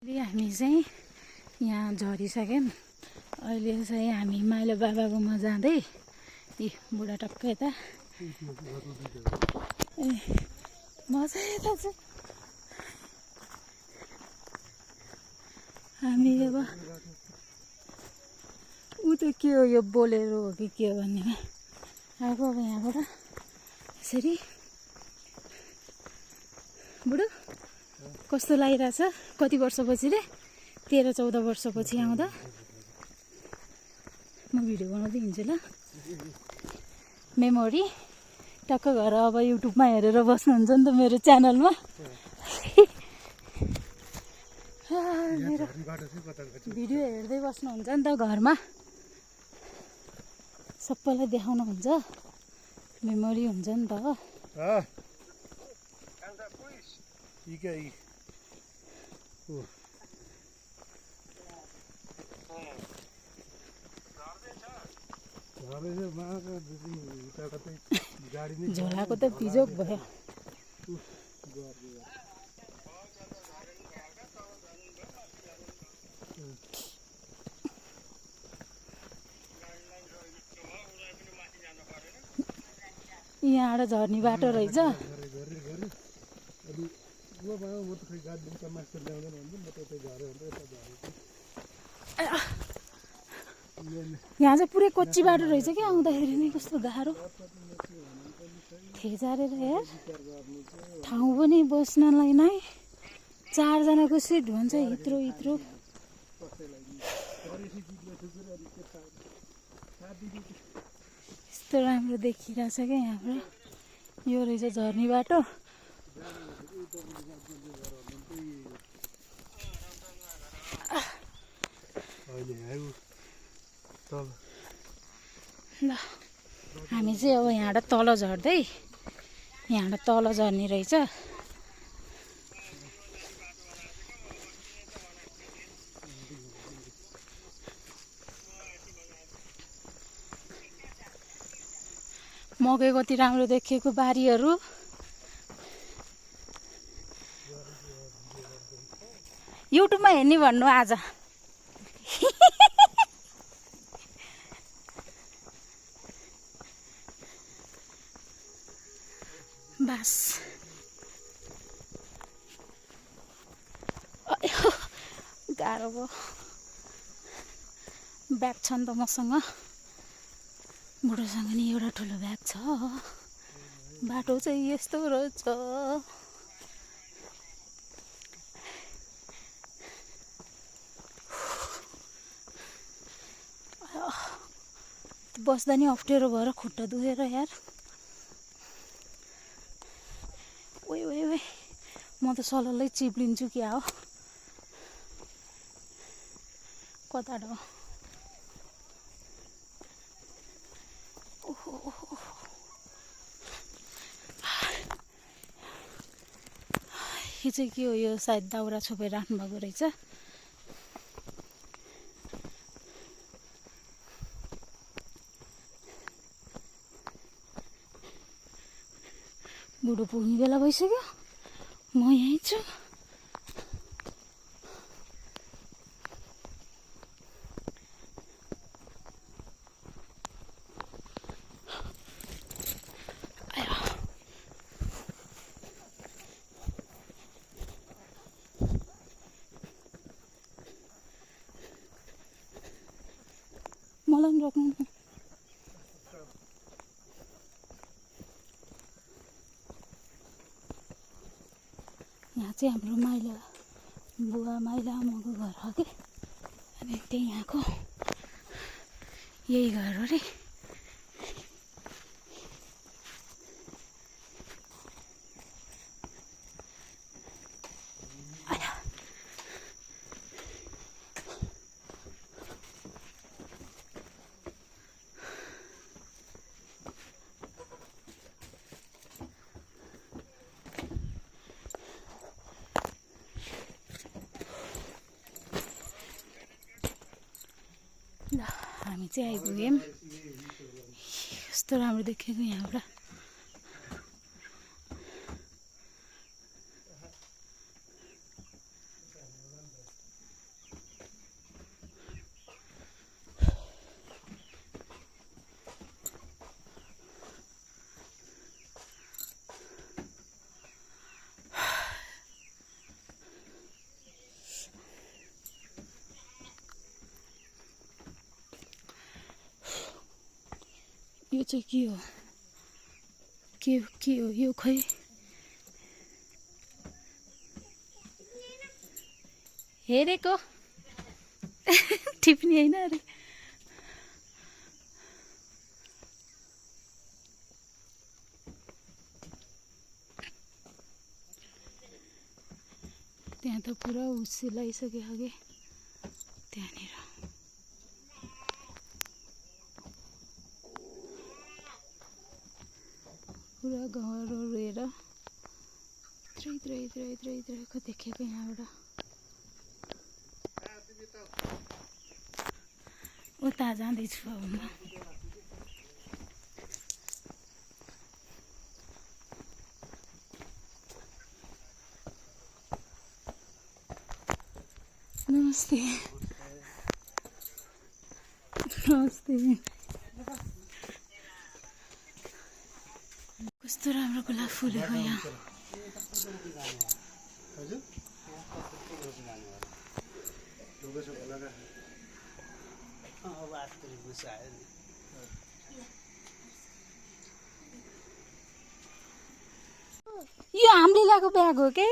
हामी चाहिँ यहाँ झरिसक्यौँ। अहिले चाहिँ हामी माइलो बाबाकोमा जाँदै यी बुढा टक्क यता ए मजा यता चाहिँ हामी अब ऊ त के हो यो बोलेरो हो कि के हो भन्ने आएको। अब यहाँबाट यसरी बुढो कस्तो लागिरहेछ? कति वर्षपछि रे? 13-14 वर्षपछि आउँदा म भिडियो बनाउँदै हिँड्छु ल। मेमोरी टक्क घर अब युट्युबमा हेरेर बस्नुहुन्छ नि त मेरो च्यानलमा। मेरो भिडियो हेर्दै बस्नुहुन्छ नि त घरमा, सबैलाई देखाउनुहुन्छ, मेमोरी हुन्छ नि त। झोलाको त बिजोक भयो। यहाँबाट झर्ने बाटो रहेछ। यहाँ चाहिँ पुरै कच्ची बाटो रहेछ क्या, आउँदाखेरि नै कस्तो गाह्रो थेजारेर यार। ठाउँ पनि बस्नलाई नै 4 जनाको सिट भन्छ, यत्रो यत्रो। यस्तो राम्रो देखिरहेछ क्या यहाँबाट। यो रहेछ झर्ने बाटो। ल हामी चाहिँ अब यहाँबाट तल झर्दै, यहाँबाट तल झर्ने रहेछ। मकै कति राम्रो देखिएको बारीहरू। युट्युबमा हेर्ने भन्नु आज। बस गाह्रो भयो। ब्याग छ नि त मसँग, बुढोसँग नि एउटा ठुलो ब्याग छ। बाटो चाहिँ यस्तो रहेछ। बस्दा नि अप्ठ्यारो भएर खुट्टा दुखेर यार। ओइ ओइ ओइ, म त सलल्लै चिप्लिन्छु क्या हो। कता हो? यो चाहिँ के हो? यो सायद दाउरा छोपेर राख्नु भएको रहेछ। बुढो पुग्ने बेला भइसक्यो, म यहीँ छु। मलाई पनि रोक्नु। यहाँ चाहिँ हाम्रो माइला बुवा माइला आमाको घर हो कि, अनि त्यही यहाँको यही घर हो रे। ल हामी चाहिँ आइपुग्यौँ। कस्तो राम्रो देखेको यहाँबाट। यो चाहिँ के हो के हो यो खै हेरेको टिप्नी होइन अरे त्यहाँ त पुरा उसिलाइसक्यो अघि त्यहाँनिर पुरा घरहरू हेर इत्र देखेको यहाँबाट उता जाँदैछु अब म नमस्ते नमस्ते कस्तो राम्रो गुलाब फुलेको यहाँ यो हामीले ल्याएको ब्याग हो के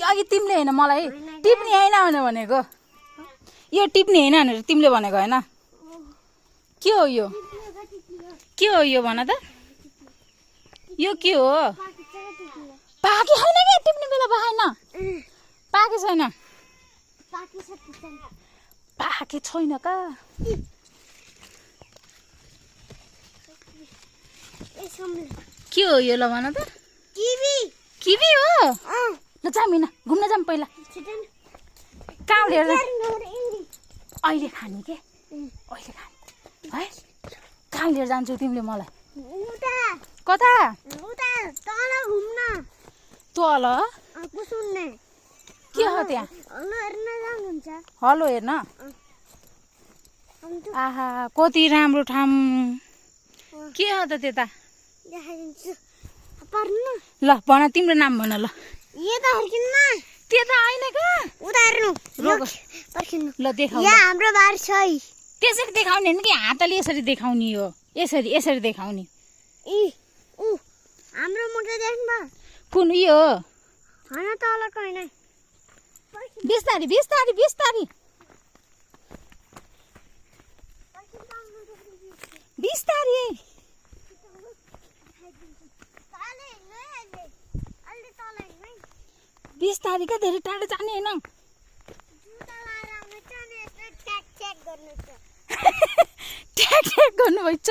अघि तिमीले होइन मलाई टिप्नी होइन भनेको यो टिप्नी होइन भनेर तिमीले भनेको होइन के हो यो भन त यो के हो पाके छैन क्या टिप्ने बेला पाएन पाके छैन पाके छैन का के हो यो ल भन त किवी हो ल जामिन घुम्न जाऊँ पहिला कहाँ लिएर अहिले खाने के अहिले खाने है कहाँ लिएर जान्छौ तिमीले मलाई कता तल के हो त्यहाँ हलो हेर्न आहा कति राम्रो ठाउँ के हो त त्यता ल भन तिम्रो नाम भन ल त्यता होइन ल देखाउ हाम्रो बार छ त्यसरी देखाउने होइन कि हातले यसरी देखाउने हो यसरी देखाउने हाम्रो मुटु देख्नु कुन यो होइन तलको होइन बिस्तारी बिस्तारी क्या धेरै टाढो जाने होइन ट्याक गर्नु भइन्छ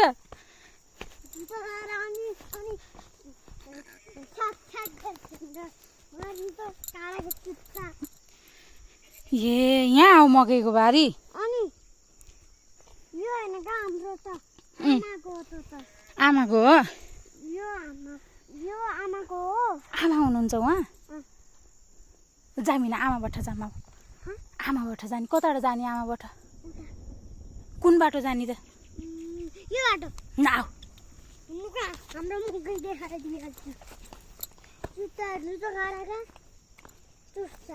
ए यहाँ हो मकैको बारी आमाको हो आमा हुनुहुन्छ उहाँ जामिन आमाबाट जाने कताबाट जाने आमाबाट कुन बाटो जाने त यो बाटो नाउ हाम्रो मुखै देखाएर दिइहाल्छु जुत्ताहरू त गाडाका चुस्छ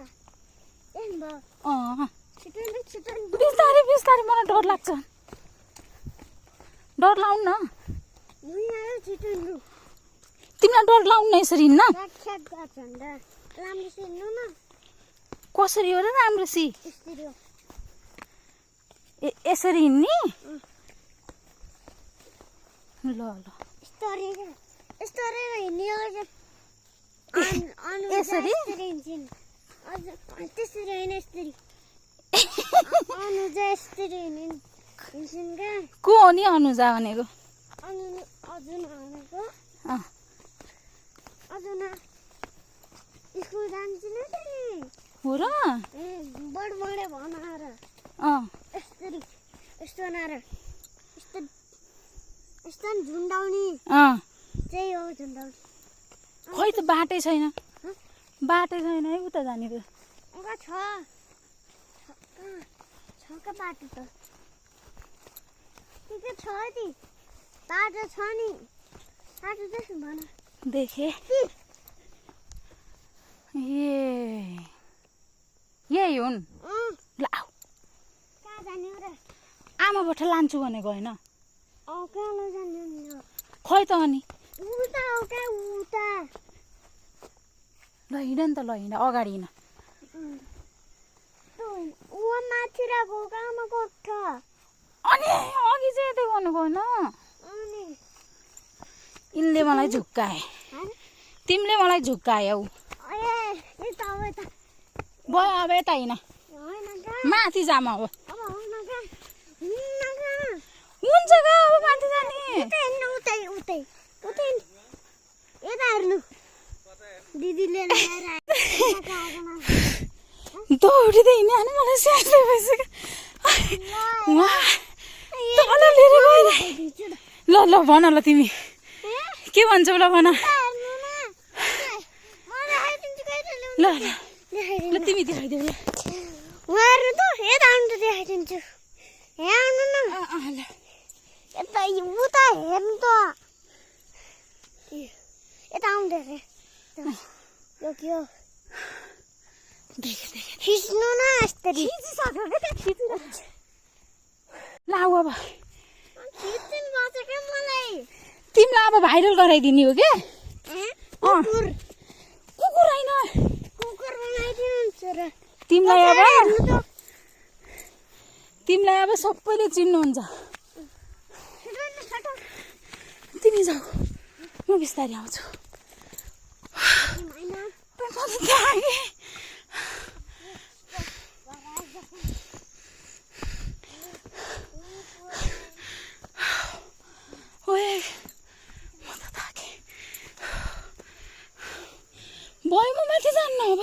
बिस्तारी मलाई डर लाग्छ डर लाउन न तिमीलाई डर लाउन न यसरी हिँड्न कसरी हो र राम्रोसी यसरी हिँड्ने ल यसरी को हो नि अनुजा भनेको स्कुल जान्छन् हो र बडे भनाएर यस्तो झुन्डाउने त्यही हो झुन्डाउने खोइ त बाटै छैन है उता जाने त छ का बाटो त के छ नि बाटो छ नि बाटो त्यसो भन देखे यही हुन् ल आऊ कहाँ जाने हो र आमाबाट लान्छु भनेको होइन कहाँ जाने खै त अनि उता उता उता ल हिँड नि त ल हिँड अगाडि हिँड ऊ माथि राको कहाँमा कोठ अनि अघि चाहिँ यतै गर्नु गएन अनि यिनले मलाई झुक्काए तिमीले मलाई झुक्कायौ यता अब यता भयो अब यता हिँड होइन कहाँ माथि जाम अब अब हुन कहाँ हुन्न कहाँ हुन्छ गा अब माथि जाने उतै हेर्नु उतै उतै उतै यता हेर्नु दिदीले ल्याएर दौडिँदै हिँड्यो अनि मलाई स्याहार्दै भइसक्यो तल लिएर गएर ल ल भन ल तिमी के भन्छौ ल भन ल ल ल तिमी देखाइदेऊ ल उहाँहरू त यता आउनु त देखाइदिन्छु यहाँ आउनु न ल यता उता हेर्नु त यता आउँदै अरे यो के हो खिच्नु न यस्तरी खिचिसक्यो क्या खिचिरहेको ल अब खिच्नु पर्छ क्या मलाई तिमीलाई अब भाइरल गराइदिने हो क्या कुकुर कुकुर होइन कुकुर बनाइदिनुहुन्छ र तिमीलाई हेर्नु त तिमीलाई अब सबैले चिन्नुहुन्छ तिमी जाऊ म बिस्तारै आउँछु म त थाकेँ भयो म माथि जान्न अब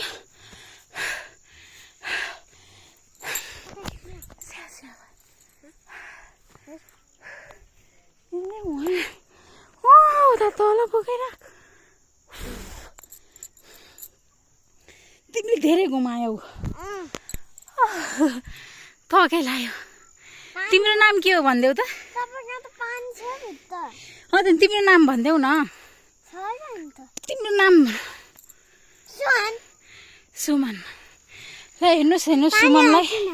उता तल पुगेर तिमीले धेरै घुमायौ थकै लाग्यो तिम्रो नाम के हो भनिदेऊ त हजुर तिम्रो नाम भनिदेऊ न तिम्रो नाम सुमन ल हेर्नुहोस् हेर्नुहोस् सुमनलाई ल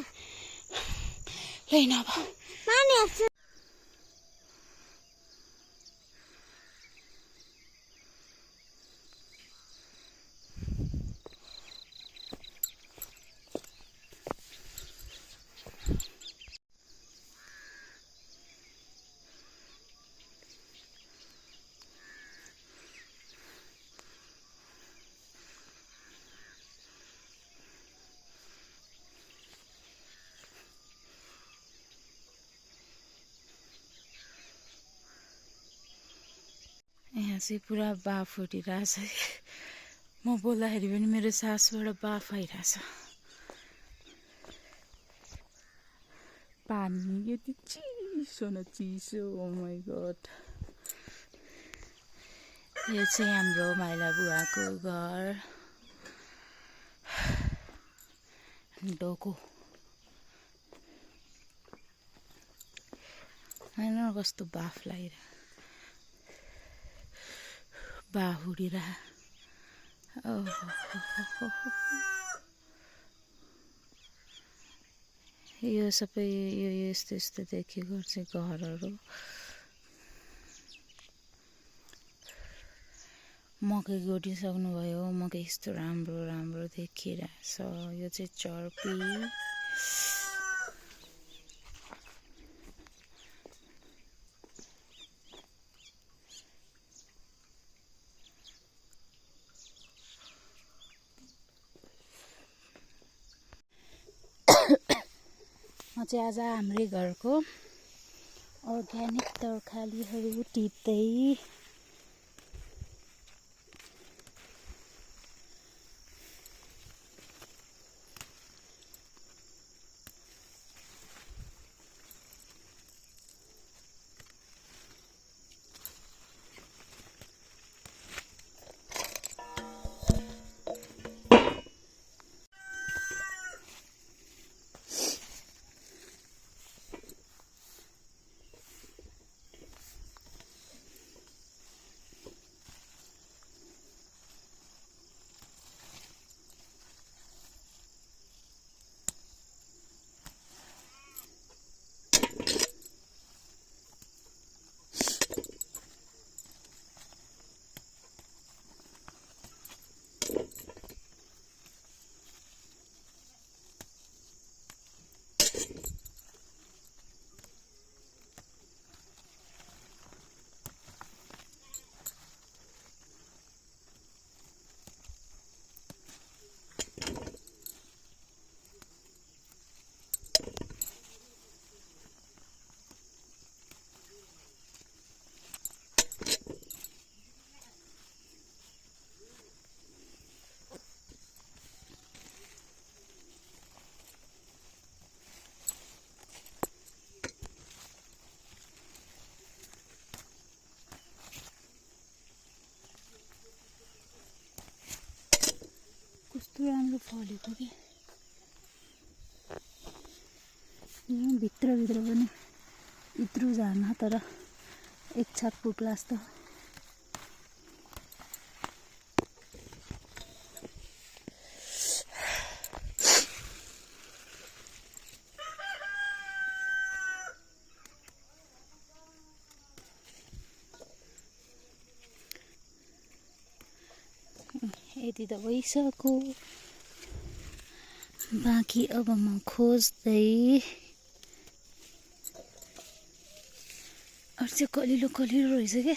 हिँड अब यहाँ चाहिँ पुरा बाफ उठिरहेछ म बोल्दाखेरि पनि मेरो सासबाट बाफ आइरहेछ पानी यति चिसो न चिसो ओ माई गॉड यो चाहिँ हाम्रो माइला बुवाको घर डोको होइन कस्तो बाफ लागिरहेको बाफ उडिरह यो सबै यो यस्तो यस्तो देखेको चाहिँ घरहरू मकै गोडिसक्नुभयो मकै यस्तो राम्रो राम्रो देखिरहेछ यो चाहिँ चर्पी म चाहिँ आज हाम्रै घरको अर्ग्यानिक तरकारीहरू टिप्दै फलेको कि भित्रभित्र पनि इत्रु जान तर एक छाक पुग्ला जस्तो यति त भइसक्यो बाँकी अब म खोज्दै अरू चाहिँ कलिलो कलिलो रहेछ क्या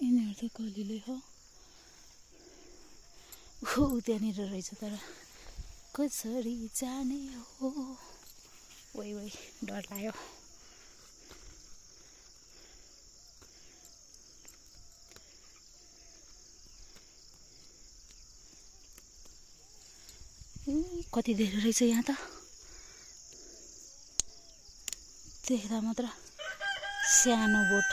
यिनीहरू त कलिलो हो त्यहाँनिर रहेछ तर कसरी जाने हो वै वै डर लाग्यो कति धेरै रहेछ यहाँ त देख्दा मात्र सानो बोट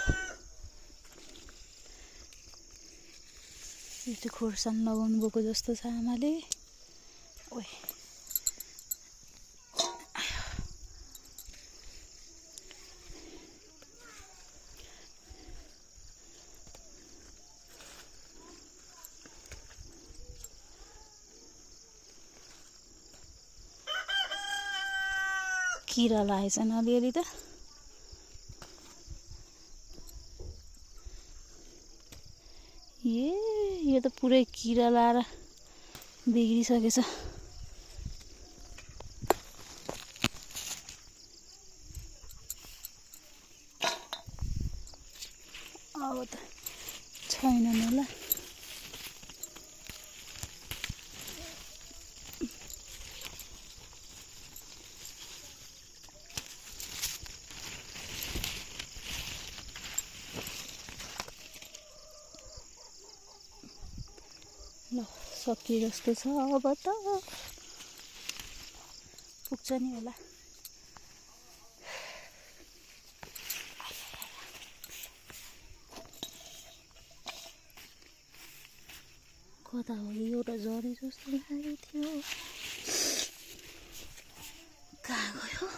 यो खोर्सानी लगाउनु भएको जस्तो छ आमाले ओइ किरा लागेछन् अलिअलि त यो त पुरै किरा लाएर बिग्रिसकेछ अब त छैनन् होला ल सकिए जस्तो छ अब त पुग्छ नि होला कता हो एउटा झरी जस्तो लागेको थियो कहाँ गयो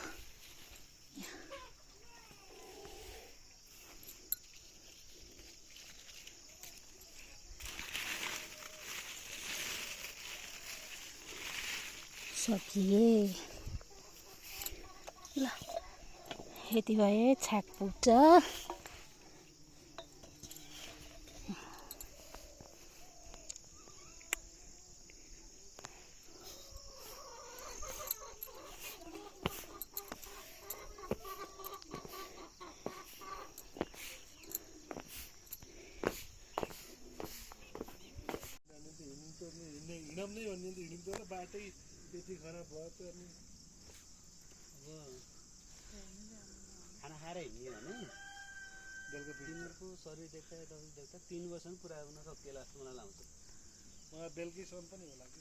सकिए ल यति भए छाक पुग्छ हिँडम नै भन्ने त हिँड्नु त बाटै त्यति खराब भयो त अनि अब खाना खाएर हिँड्यो भने बेलुका तिनीहरूको शरीर देख्दा यताउति देख्दा 3 वर्ष पनि पुरा हुन सकिएला जस्तो मलाई लाग्छ मलाई बेलुकीसम्म पनि होला कि